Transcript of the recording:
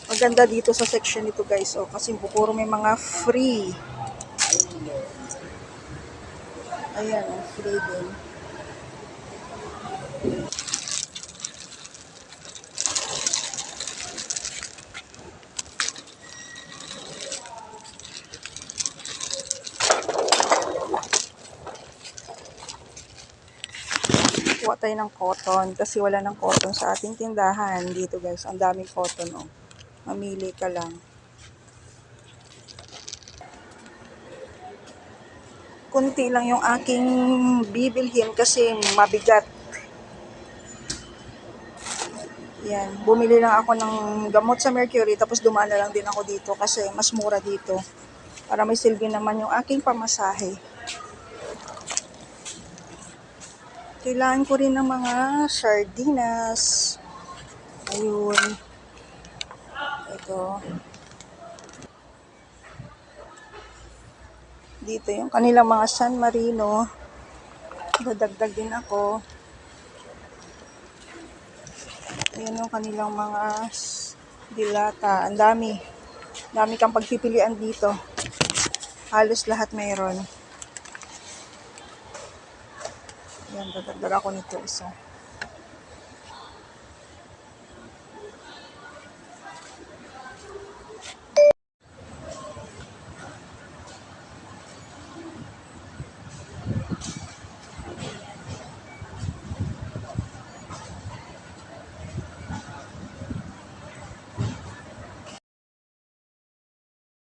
Maganda dito sa section nito guys, oh, kasi puro may mga free. Ayan, oh, free din. Kuha tayo ng cotton kasi wala ng cotton sa ating tindahan dito guys. Ang daming cotton, oh. Mamili ka lang. Kunti lang yung aking bibilhin kasi mabigat. Yan, bumili lang ako ng gamot sa Mercury tapos dumaan na lang din ako dito kasi mas mura dito. Para may silbi naman yung aking pamasahe. Kailangan ko rin ng mga sardinas. Ayun. Ito. Dito yung kanilang mga San Marino. Dadagdag din ako. Ayan yung kanilang mga dilata. Ang dami. Dami kang pagpipilian dito. Halos lahat mayroon. Ayan, dadagdag ako nito isa.